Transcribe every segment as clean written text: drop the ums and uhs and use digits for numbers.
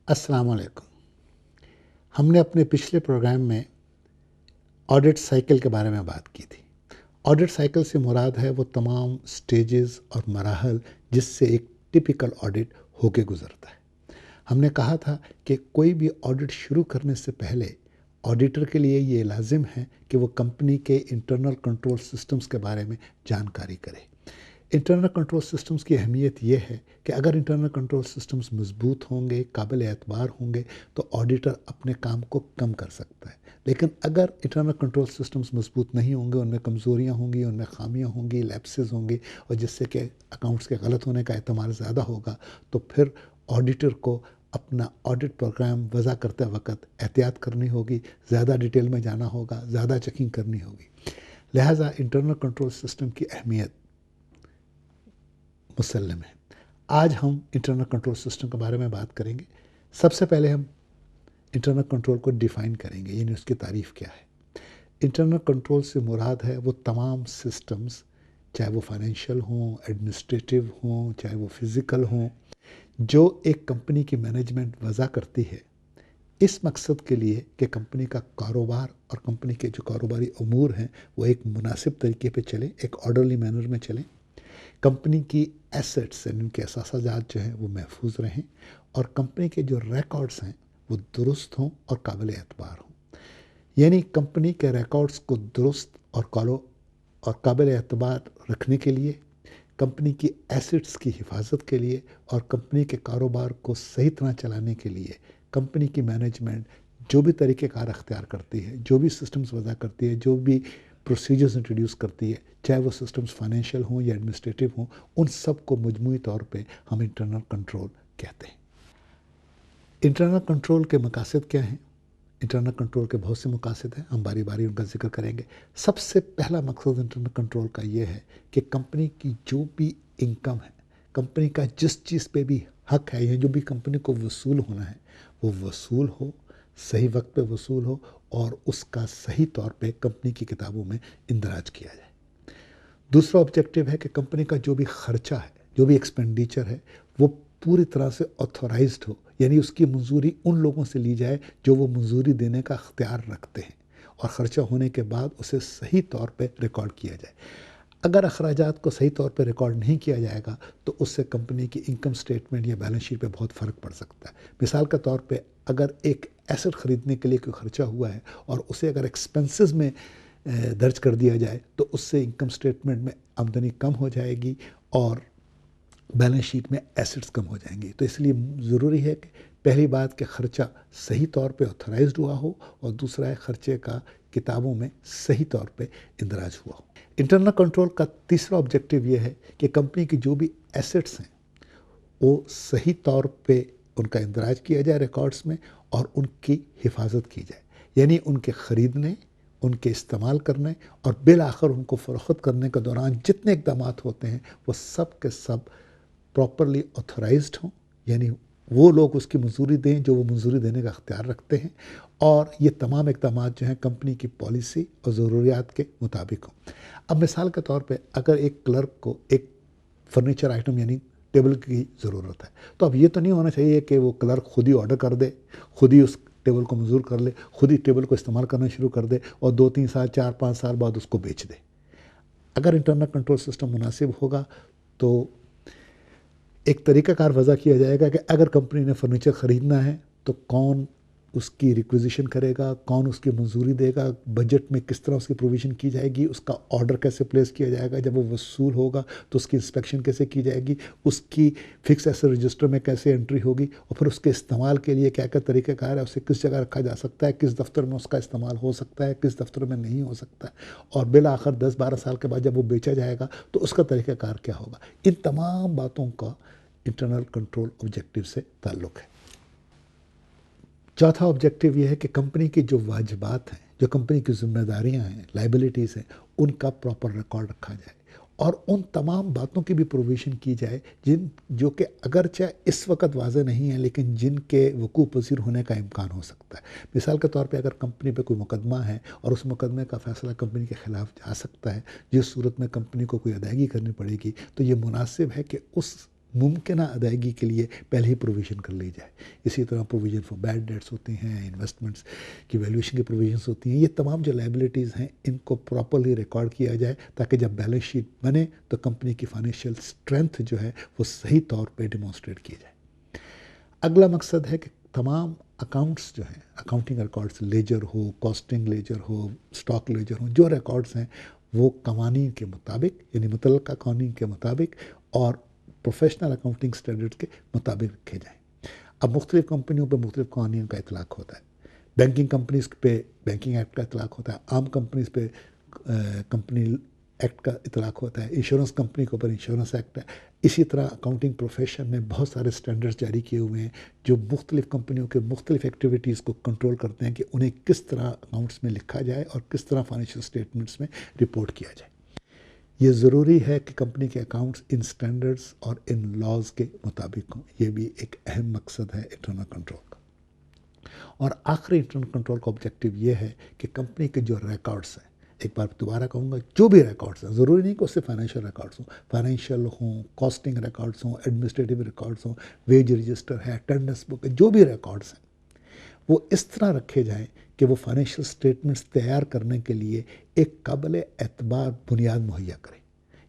अस्सलाम वालेकुम। हमने अपने पिछले प्रोग्राम में ऑडिट साइकिल के बारे में बात की थी। ऑडिट साइकिल से मुराद है वो तमाम स्टेजेस और मराहल जिससे एक टिपिकल ऑडिट होके गुजरता है। हमने कहा था कि कोई भी ऑडिट शुरू करने से पहले ऑडिटर के लिए ये लाजिम है कि वो कंपनी के इंटरनल कंट्रोल सिस्टम्स के बारे में जानकारी करे। इंटरनल कंट्रोल सिस्टम्स की अहमियत यह है कि अगर इंटरनल कंट्रोल सिस्टम्स मजबूत होंगे, काबिल एतबार होंगे, तो ऑडिटर अपने काम को कम कर सकता है। लेकिन अगर इंटरनल कंट्रोल सिस्टम्स मजबूत नहीं होंगे, उनमें कमज़ोरियाँ होंगी, उनमें खामियाँ होंगी, लैप्सेस होंगे, और जिससे कि अकाउंट्स के गलत होने का एहतमाल ज़्यादा होगा, तो फिर ऑडिटर को अपना ऑडिट प्रोग्राम वज़ा करते वक्त एहतियात करनी होगी, ज़्यादा डिटेल में जाना होगा, ज़्यादा चेकिंग करनी होगी। लिहाजा इंटरनल कंट्रोल सिस्टम की अहमियत मुसल्लम है। आज हम इंटरनल कंट्रोल सिस्टम के बारे में बात करेंगे। सबसे पहले हम इंटरनल कंट्रोल को डिफ़ाइन करेंगे, यानी उसकी तारीफ़ क्या है। इंटरनल कंट्रोल से मुराद है वो तमाम सिस्टम्स, चाहे वो फाइनेंशियल हों, एडमिनिस्ट्रेटिव हों, चाहे वो फिज़िकल हों, जो एक कंपनी की मैनेजमेंट वज़ा करती है इस मकसद के लिए कि कंपनी का कारोबार और कंपनी के जो कारोबारी अमूर हैं वो एक मुनासिब तरीके पे चले, एक ऑर्डरली मैनर में चलें, कंपनी की एसेट्स यानी उनके असासाजात जो हैं वो महफूज रहें, और कंपनी के जो रिकॉर्ड्स हैं वो दुरुस्त हों और काबिल एतबार हों। यानी कंपनी के रिकॉर्ड्स को दुरुस्त और काबिल एतबार रखने के लिए, कंपनी की एसेट्स की हिफाजत के लिए और कंपनी के कारोबार को सही तरह चलाने के लिए कंपनी की मैनेजमेंट जो भी तरीक़ेकार अख्तियार करती है, जो भी सिस्टम्स वज़ा करती है, जो भी प्रोसीजर्स इंट्रोड्यूस करती है, चाहे वो सिस्टम्स फाइनेंशियल हों या एडमिनिस्ट्रेटिव हों, उन सब को मजमूई तौर पे हम इंटरनल कंट्रोल कहते हैं। इंटरनल कंट्रोल के मकासद क्या हैं? इंटरनल कंट्रोल के बहुत से मकासद हैं, हम बारी बारी उनका जिक्र करेंगे। सबसे पहला मकसद इंटरनल कंट्रोल का ये है कि कंपनी की जो भी इनकम है, कंपनी का जिस चीज़ पे भी हक है या जो भी कंपनी को वसूल होना है वो वसूल हो, सही वक्त पे वसूल हो, और उसका सही तौर पे कंपनी की किताबों में इंदराज किया जाए। दूसरा ऑब्जेक्टिव है कि कंपनी का जो भी खर्चा है, जो भी एक्सपेंडिचर है, वो पूरी तरह से ऑथोराइज्ड हो, यानी उसकी मंजूरी उन लोगों से ली जाए जो वो मंजूरी देने का अख्तियार रखते हैं, और ख़र्चा होने के बाद उसे सही तौर पे रिकॉर्ड किया जाए। अगर अखराजात को सही तौर पे रिकॉर्ड नहीं किया जाएगा तो उससे कंपनी की इनकम स्टेटमेंट या बैलेंस शीट पे बहुत फ़र्क पड़ सकता है। मिसाल के तौर पे अगर एक एसेट ख़रीदने के लिए कोई ख़र्चा हुआ है और उसे अगर एक्सपेंसेस में दर्ज कर दिया जाए तो उससे इनकम स्टेटमेंट में आमदनी कम हो जाएगी और बैलेंस शीट में एसेट्स कम हो जाएंगी। तो इसलिए ज़रूरी है कि पहली बात कि ख़र्चा सही तौर पे ऑथराइज्ड हुआ हो, और दूसरा है ख़र्चे का किताबों में सही तौर पे इंदराज हुआ हो। इंटरनल कंट्रोल का तीसरा ऑब्जेक्टिव ये है कि कंपनी की जो भी एसेट्स हैं वो सही तौर पे उनका इंदराज किया जाए रिकॉर्ड्स में, और उनकी हिफाजत की जाए, यानी उनके ख़रीदने, उनके इस्तेमाल करने और बिल आखिर उनको फ़रोख्त करने के दौरान जितने इक़दाम होते हैं वो सब के सब प्रॉपरली ऑथराइज्ड हों, यानी वो लोग उसकी मंजूरी दें जो वो मंजूरी देने का अख्तियार रखते हैं, और ये तमाम इक़दाम जो हैं कंपनी की पॉलिसी और ज़रूरियात के मुताबिक हों। अब मिसाल के तौर पे अगर एक क्लर्क को एक फर्नीचर आइटम यानी टेबल की ज़रूरत है, तो अब ये तो नहीं होना चाहिए कि वो क्लर्क खुद ही ऑर्डर कर दे, खुद ही उस टेबल को मंजूर कर ले, खुद ही टेबल को इस्तेमाल करना शुरू कर दे और 2-3 साल 4-5 साल बाद उसको बेच दे। अगर इंटरनल कंट्रोल सिस्टम मुनासिब होगा तो एक तरीक़ाकार वज़ा किया जाएगा कि अगर कंपनी ने फर्नीचर ख़रीदना है तो कौन उसकी रिक्विजिशन करेगा, कौन उसकी मंजूरी देगा, बजट में किस तरह उसकी प्रोविज़न की जाएगी, उसका ऑर्डर कैसे प्लेस किया जाएगा, जब वो वसूल होगा तो उसकी इंस्पेक्शन कैसे की जाएगी, उसकी फ़िक्स एसेट रजिस्टर में कैसे एंट्री होगी, और फिर उसके इस्तेमाल के लिए क्या क्या तरीक़ाकार है, उसे किस जगह रखा जा सकता है, किस दफ्तर में उसका इस्तेमाल हो सकता है, किस दफ्तर में नहीं हो सकता है, और बिल आखिर 10-12 साल के बाद जब वो बेचा जाएगा तो उसका तरीक़ाकार क्या होगा। इन तमाम बातों का इंटरनल कंट्रोल ऑब्जेक्टिव से ताल्लुक़ है। चौथा ऑब्जेक्टिव ये है कि कंपनी की जो वाजिबात हैं, जो कंपनी की ज़िम्मेदारियां हैं, लाइबिलिटीज़ हैं, उनका प्रॉपर रिकॉर्ड रखा जाए, और उन तमाम बातों की भी प्रोविज़न की जाए जो कि अगरचे इस वक्त वाज़ेह नहीं है लेकिन जिनके वक़ूअ पज़ीर होने का इम्कान हो सकता है। मिसाल के तौर पे अगर कंपनी पे कोई मुकदमा है और उस मुकदमे का फ़ैसला कंपनी के ख़िलाफ़ जा सकता है, जिस सूरत में कंपनी को कोई अदायगी करनी पड़ेगी, तो ये मुनासिब है कि उस मुमकिन अदायगी के लिए पहले ही प्रोविज़न कर ली जाए। इसी तरह प्रोविज़न फॉर बैड डेट्स होते हैं, इन्वेस्टमेंट्स की वैल्यूएशन की प्रोविजंस होती हैं। ये तमाम जो लायबिलिटीज़ हैं इनको प्रॉपरली रिकॉर्ड किया जाए ताकि जब बैलेंस शीट बने तो कंपनी की फाइनेंशियल स्ट्रेंथ जो है वो सही तौर पे डिमॉन्स्ट्रेट की जाए। अगला मकसद है कि तमाम अकाउंट्स जो हैं, अकाउंटिंग रिकॉर्ड्स, लेजर हो, कॉस्टिंग लेजर हो, स्टॉक लेजर हो, जो रिकॉर्ड्स हैं वो कवानीन के मुताबिक यानी मुतल्लका कानून के मुताबिक और प्रोफेशनल अकाउंटिंग स्टैंडर्ड्स के मुताबिक रखे जाएँ। अब मुख्तलिफ़ कंपनियों पर मुख्तलिफ़ कानून का इतलाक़ होता है। बैंकिंग कंपनीज़ पे बैंकिंग एक्ट का इतलाक़ होता है, आम कंपनीज़ पे कंपनी एक्ट का इतलाक़ होता है, इंश्योरेंस कंपनी के ऊपर इंश्योरेंस एक्ट है। इसी तरह अकाउंटिंग प्रोफेशन में बहुत सारे स्टैंडर्ड्स जारी किए हुए हैं जो मुख्तलिफ़ कंपनियों के मुख्तलिफ़ एक्टिविटीज़ को कंट्रोल करते हैं कि उन्हें किस तरह अकाउंट्स में लिखा जाए और किस तरह फाइनेंशियल स्टेटमेंट्स में रिपोर्ट किया जाए। ये ज़रूरी है कि कंपनी के अकाउंट्स इन स्टैंडर्ड्स और इन लॉज के मुताबिक हों। ये भी एक अहम मकसद है इंटरनल कंट्रोल का। और आखिरी इंटरनल कंट्रोल का ऑब्जेक्टिव ये है कि कंपनी के जो रिकॉर्ड्स हैं, एक बार दोबारा कहूँगा, जो भी रिकॉर्ड्स हैं, ज़रूरी नहीं कि उससे फाइनेंशियल रिकॉर्ड्स हों, फाइनेंशियल हों, कॉस्टिंग रिकॉर्ड्स हों, एडमिनिस्ट्रेटिव रिकॉर्ड्स हों, वेज रजिस्टर है, अटेंडेंस बुक है, जो भी रिकॉर्ड्स हैं वो इस तरह रखे जाएं कि वो फाइनेंशियल स्टेटमेंट्स तैयार करने के लिए एक काबिल एतबार बुनियाद मुहैया करें।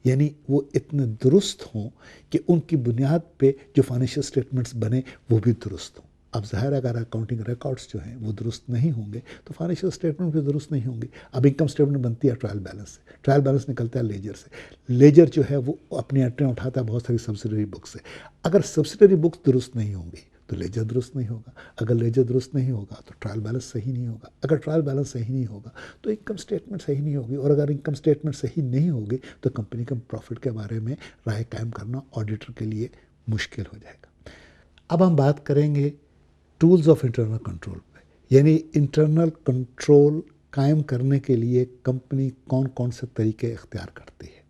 यानी वो इतने दुरुस्त हों कि उनकी बुनियाद पे जो फाइनेंशियल स्टेटमेंट्स बने वो भी दुरुस्त हों। अब ज़ाहिर है अगर अकाउंटिंग रिकॉर्ड्स जो हैं वो दुरुस्त नहीं होंगे तो फाइनेंशियल स्टेटमेंट भी दुरुस्त नहीं होंगी। अब इनकम स्टेटमेंट बनती है ट्रायल बैलेंस से, ट्रायल बैलेंस निकलता है लेजर से, लेजर जो है वो अपनी एंट्रियाँ उठाता है बहुत सारी सब्सिडरी बुक से। अगर सब्सिडरी बुक्स दुरुस्त नहीं होंगी तो लेजर दुरुस्त नहीं होगा, अगर लेजर दुरुस्त नहीं होगा तो ट्रायल बैलेंस सही नहीं होगा, अगर ट्रायल बैलेंस सही नहीं होगा तो इनकम स्टेटमेंट सही नहीं होगी, और अगर इनकम स्टेटमेंट सही नहीं होगी तो कंपनी के प्रॉफिट के बारे में राय कायम करना ऑडिटर के लिए मुश्किल हो जाएगा। अब हम बात करेंगे टूल्स ऑफ इंटरनल कंट्रोल पे, यानी इंटरनल कंट्रोल कायम करने के लिए कंपनी कौन कौन से तरीके इख्तियार करती है।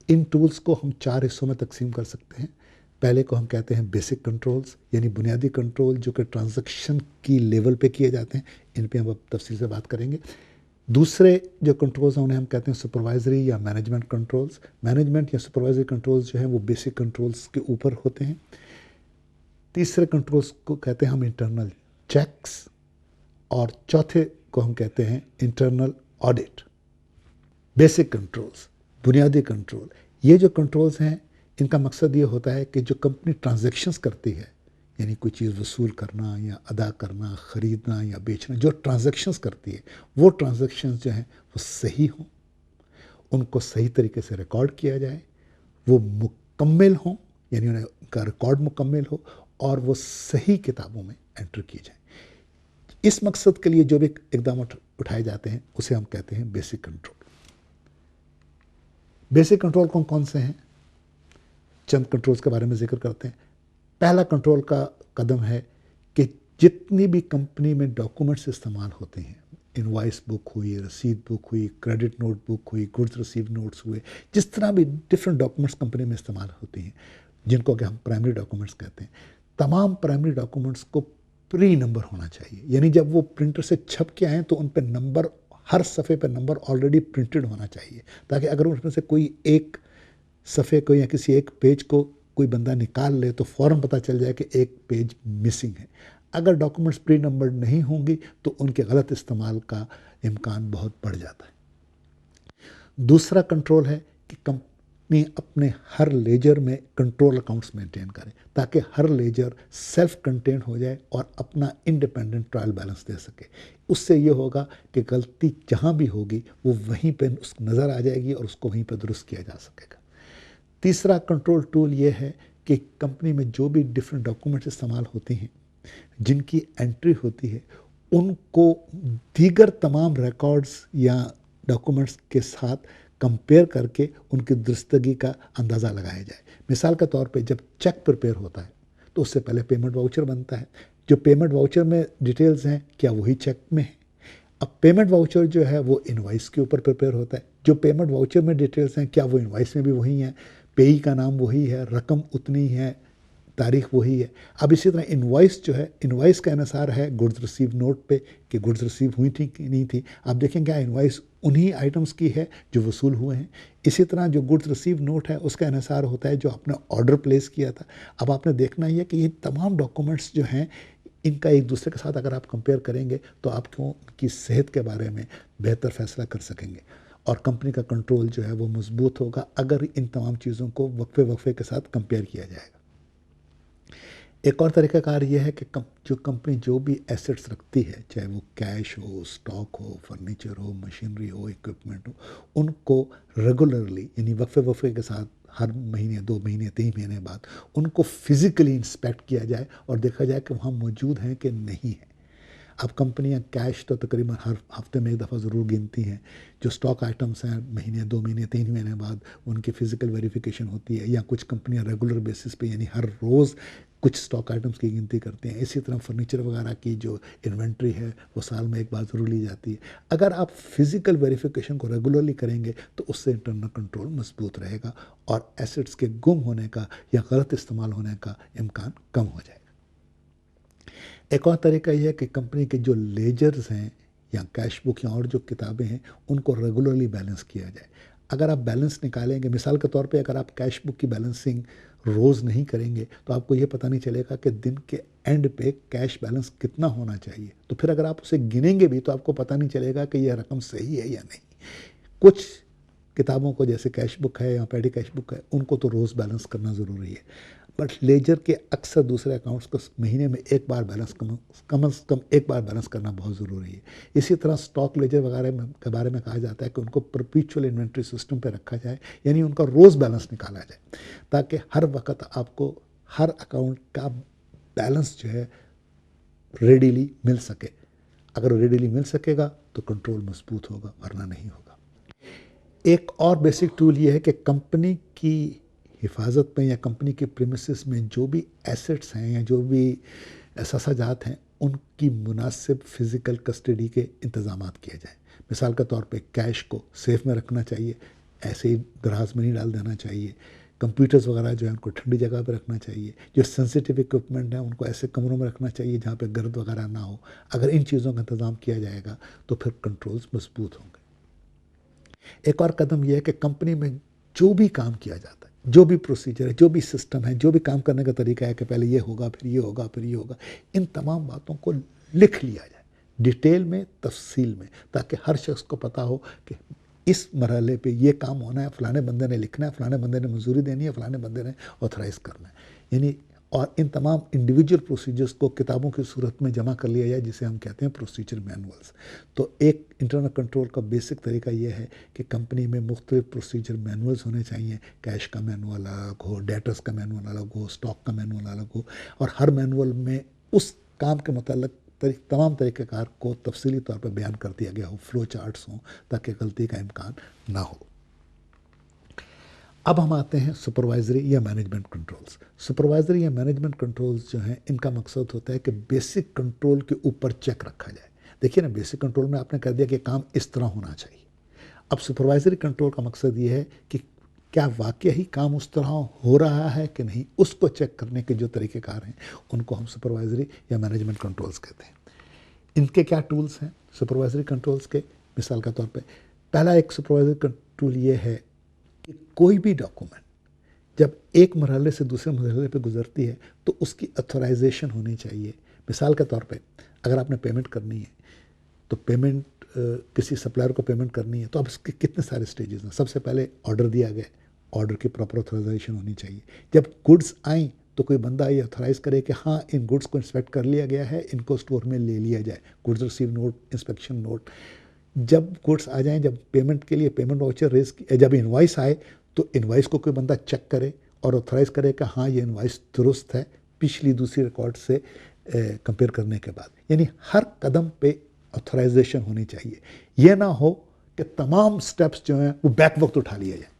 इन टूल्स को हम 4 हिस्सों में तकसीम कर सकते हैं। पहले को हम कहते हैं बेसिक कंट्रोल्स, यानी बुनियादी कंट्रोल जो कि ट्रांजैक्शन की लेवल पे किए जाते हैं, इन पे हम अब तफसील से बात करेंगे। दूसरे जो कंट्रोल्स हैं उन्हें हम कहते हैं सुपरवाइजरी या मैनेजमेंट कंट्रोल्स। मैनेजमेंट या सुपरवाइजरी कंट्रोल्स जो हैं वो बेसिक कंट्रोल्स के ऊपर होते हैं। तीसरे कंट्रोल्स को कहते हैं हम इंटरनल चेक्स, और चौथे को हम कहते हैं इंटरनल ऑडिट। बेसिक कंट्रोल्स, बुनियादी कंट्रोल, ये जो कंट्रोल्स हैं इनका मकसद ये होता है कि जो कंपनी ट्रांजैक्शंस करती है, यानी कोई चीज़ वसूल करना या अदा करना, ख़रीदना या बेचना, जो ट्रांजैक्शंस करती है वो ट्रांजैक्शंस जो हैं वो सही हों, उनको सही तरीके से रिकॉर्ड किया जाए, वो मुकम्मल हों, यानी उनका रिकॉर्ड मुकम्मल हो और वो सही किताबों में एंटर की जाए। इस मकसद के लिए जो भी इकदाम उठाए जाते हैं उसे हम कहते हैं बेसिक कंट्रोल। बेसिक कंट्रोल कौन कौन से हैं, चंद कंट्रोल्स के बारे में जिक्र करते हैं। पहला कंट्रोल का कदम है कि जितनी भी कंपनी में डॉक्यूमेंट्स इस्तेमाल होते हैं, इनवॉइस बुक हुई, रसीद बुक हुई, क्रेडिट नोट बुक हुई, गुड्स रिसीव नोट्स हुए, जिस तरह भी डिफरेंट डॉक्यूमेंट्स कंपनी में इस्तेमाल होती हैं जिनको कि हम प्राइमरी डॉक्यूमेंट्स कहते हैं, तमाम प्राइमरी डॉक्यूमेंट्स को प्री नंबर होना चाहिए। यानी जब वो प्रिंटर से छप के आएँ तो उन पर नंबर, हर सफ़े पर नंबर ऑलरेडी प्रिंटेड होना चाहिए, ताकि अगर उसमें से कोई एक सफ़े को या किसी एक पेज को कोई बंदा निकाल ले तो फ़ौरन पता चल जाए कि एक पेज मिसिंग है। अगर डॉक्यूमेंट्स प्री नंबर्ड नहीं होंगी तो उनके गलत इस्तेमाल का इम्कान बहुत बढ़ जाता है। दूसरा कंट्रोल है कि कंपनी अपने हर लेजर में कंट्रोल अकाउंट्स मेंटेन करे ताकि हर लेजर सेल्फ कंटेन हो जाए और अपना इंडिपेंडेंट ट्रायल बैलेंस दे सके। उससे ये होगा कि गलती जहाँ भी होगी वो वहीं पर उसको नज़र आ जाएगी और उसको वहीं पर दुरुस्त किया जा सकेगा। तीसरा कंट्रोल टूल ये है कि कंपनी में जो भी डिफरेंट डॉक्यूमेंट्स इस्तेमाल होती हैं, जिनकी एंट्री होती है, उनको दीगर तमाम रिकॉर्ड्स या डॉक्यूमेंट्स के साथ कंपेयर करके उनकी दुरुस्तगी का अंदाज़ा लगाया जाए। मिसाल के तौर पे जब चेक प्रिपेयर होता है तो उससे पहले पेमेंट वाउचर बनता है। जो पेमेंट वाउचर में डिटेल्स हैं क्या वही चेक में है? अब पेमेंट वाउचर जो है वो इनवॉइस के ऊपर प्रिपेयर होता है। जो पेमेंट वाउचर में डिटेल्स हैं क्या वो इनवॉइस में भी वही हैं? पेई का नाम वही है, रकम उतनी है, तारीख वही है। अब इसी तरह इनवॉइस जो है, इनवॉइस का अनुसार है गुड्स रिसीव नोट पे कि गुड्स रिसीव हुई थी कि नहीं थी। आप देखेंगे क्या इनवॉइस उन्हीं आइटम्स की है जो वसूल हुए हैं। इसी तरह जो गुड्स रिसीव नोट है उसका अनुसार होता है जो आपने ऑर्डर प्लेस किया था। अब आपने देखना ही है कि ये तमाम डॉक्यूमेंट्स जो हैं इनका एक दूसरे के साथ अगर आप कंपेयर करेंगे तो आपको उनकी सेहत के बारे में बेहतर फैसला कर सकेंगे और कंपनी का कंट्रोल जो है वो मजबूत होगा अगर इन तमाम चीज़ों को वक्फे वक्फे के साथ कंपेयर किया जाएगा। एक और तरीक़ाकार ये है कि जो कंपनी जो भी एसेट्स रखती है, चाहे वो कैश हो, स्टॉक हो, फर्नीचर हो, मशीनरी हो, इक्विपमेंट हो, उनको रेगुलरली यानी वक्फे वक्फे के साथ हर महीने, 2 महीने, 3 महीने बाद उनको फिज़िकली इंस्पेक्ट किया जाए और देखा जाए कि वहाँ मौजूद हैं कि नहीं है। अब कंपनियां कैश तो तकरीबन हर हफ्ते में एक दफ़ा ज़रूर गिनती हैं। जो स्टॉक आइटम्स हैं महीने, 2 महीने, 3 महीने बाद उनकी फ़िज़िकल वेरिफिकेशन होती है, या कुछ कंपनियां रेगुलर बेसिस पे यानी हर रोज़ कुछ स्टॉक आइटम्स की गिनती करते हैं। इसी तरह फर्नीचर वगैरह की जो इन्वेंट्री है वो साल में एक बार ज़रूर ली जाती है। अगर आप फिज़िकल वेरिफिकेशन को रेगुलरली करेंगे तो उससे इंटरनल कंट्रोल मजबूत रहेगा और एसेट्स के गुम होने का या गलत इस्तेमाल होने का इम्कान कम हो जाएगा। एक और तरीका यह है कि कंपनी के जो लेजर्स हैं या कैश बुक या और जो किताबें हैं उनको रेगुलरली बैलेंस किया जाए। अगर आप बैलेंस निकालेंगे, मिसाल के तौर पे अगर आप कैश बुक की बैलेंसिंग रोज़ नहीं करेंगे तो आपको ये पता नहीं चलेगा कि दिन के एंड पे कैश बैलेंस कितना होना चाहिए। तो फिर अगर आप उसे गिनेंगे भी तो आपको पता नहीं चलेगा कि यह रकम सही है या नहीं। कुछ किताबों को जैसे कैश बुक है या पेडी कैश बुक है उनको तो रोज़ बैलेंस करना ज़रूरी है, बट लेजर के अक्सर दूसरे अकाउंट्स को महीने में एक बार बैलेंस कम से कम एक बार बैलेंस करना बहुत ज़रूरी है। इसी तरह स्टॉक लेजर वगैरह के बारे में कहा जाता है कि उनको परपीचुअल इन्वेंट्री सिस्टम पे रखा जाए, यानी उनका रोज़ बैलेंस निकाला जाए ताकि हर वक्त आपको हर अकाउंट का बैलेंस जो है रेडीली मिल सके। अगर रेडीली मिल सकेगा तो कंट्रोल मजबूत होगा, वरना नहीं होगा। एक और बेसिक टूल ये है कि कंपनी की हिफाजत में या कंपनी के प्रीमिसेस में जो भी एसेट्स हैं या जो भी ससाजात हैं उनकी मुनासिब फ़िज़िकल कस्टडी के इंतज़ाम किए जाएँ। मिसाल के तौर पे कैश को सेफ़ में रखना चाहिए, ऐसे ही दराज में नहीं डाल देना चाहिए। कंप्यूटर्स वगैरह जो है उनको ठंडी जगह पर रखना चाहिए। जो सेंसिटिव इक्विपमेंट है उनको ऐसे कमरों में रखना चाहिए जहाँ पे गर्द वगैरह ना हो। अगर इन चीज़ों का इंतज़ाम किया जाएगा तो फिर कंट्रोल्स मजबूत होंगे। एक और कदम यह है कि कंपनी में जो भी काम किया जाता है, जो भी प्रोसीजर है, जो भी सिस्टम है, जो भी काम करने का तरीका है कि पहले ये होगा, फिर ये होगा, फिर ये होगा, इन तमाम बातों को लिख लिया जाए डिटेल में, तफसील में, ताकि हर शख्स को पता हो कि इस मरहले पे ये काम होना है, फ़लाने बंदे ने लिखना है, फ़लाने बंदे ने मंजूरी देनी है, फ़लाने बंदे ने ऑथराइज़ करना है। यानी और इन तमाम इंडिविजुअल प्रोसीजर्स को किताबों की सूरत में जमा कर लिया जाए जिसे हम कहते हैं प्रोसीजर मैनुअल्स। तो एक इंटरनल कंट्रोल का बेसिक तरीका यह है कि कंपनी में मुख्तलिफ प्रोसीजर मैनुअल्स होने चाहिए। कैश का मैनुअल अलग हो, डेटर्स का मैनुअल अलग हो, स्टॉक का मैनुअल अलग हो, और हर मैनुअल में उस काम के मतलब तमाम तरीक़ेकार को तफसीली तौर पर बयान कर दिया गया हो, फ्लो चार्ट्स हों ताकि गलती का इम्कान ना हो। अब हम आते हैं सुपरवाइजरी या मैनेजमेंट कंट्रोल्स। सुपरवाइजरी या मैनेजमेंट कंट्रोल्स जो हैं इनका मकसद होता है कि बेसिक कंट्रोल के ऊपर चेक रखा जाए। देखिए ना, बेसिक कंट्रोल में आपने कह दिया कि काम इस तरह होना चाहिए। अब सुपरवाइजरी कंट्रोल का मकसद ये है कि क्या वाकई ही काम उस तरह हो रहा है कि नहीं, उसको चेक करने के जो तरीक़ेकार हैं उनको हम सुपरवाइजरी या मैनेजमेंट कंट्रोल्स कहते हैं। इनके क्या टूल्स हैं सुपरवाइजरी कंट्रोल्स के? मिसाल के तौर पे पहला एक सुपरवाइजरी टूल ये है कि कोई भी डॉक्यूमेंट जब एक मरहले से दूसरे मरहले पे गुजरती है तो उसकी ऑथराइजेशन होनी चाहिए। मिसाल के तौर पे अगर आपने पेमेंट करनी है तो पेमेंट किसी सप्लायर को पेमेंट करनी है तो अब इसके कितने सारे स्टेजेस हैं। सबसे पहले ऑर्डर दिया गया, ऑर्डर की प्रॉपर ऑथराइजेशन होनी चाहिए। जब गुड्स आएँ तो कोई बंदा ये ऑथराइज़ करे कि हाँ इन गुड्स को इंस्पेक्ट कर लिया गया है, इनको स्टोर में ले लिया जाए, goods receive note, inspection note. जब गुड्स आ जाएं, जब पेमेंट के लिए पेमेंट वाउचर रेज, जब इनवॉइस आए तो इनवॉइस को कोई बंदा चेक करे और ऑथराइज़ करे कि हाँ ये इनवॉइस दुरुस्त है पिछली दूसरी रिकॉर्ड से कंपेयर करने के बाद। यानी हर कदम पे ऑथराइजेशन होनी चाहिए। ये ना हो कि तमाम स्टेप्स जो हैं वो बैक वक्त उठा लिए जाए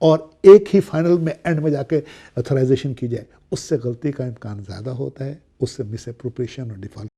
और एक ही फाइनल में एंड में जाके ऑथराइजेशन की जाए। उससे गलती का इम्कान ज़्यादा होता है, उससे मिस एप्रोप्रिएशन और डिफॉल्ट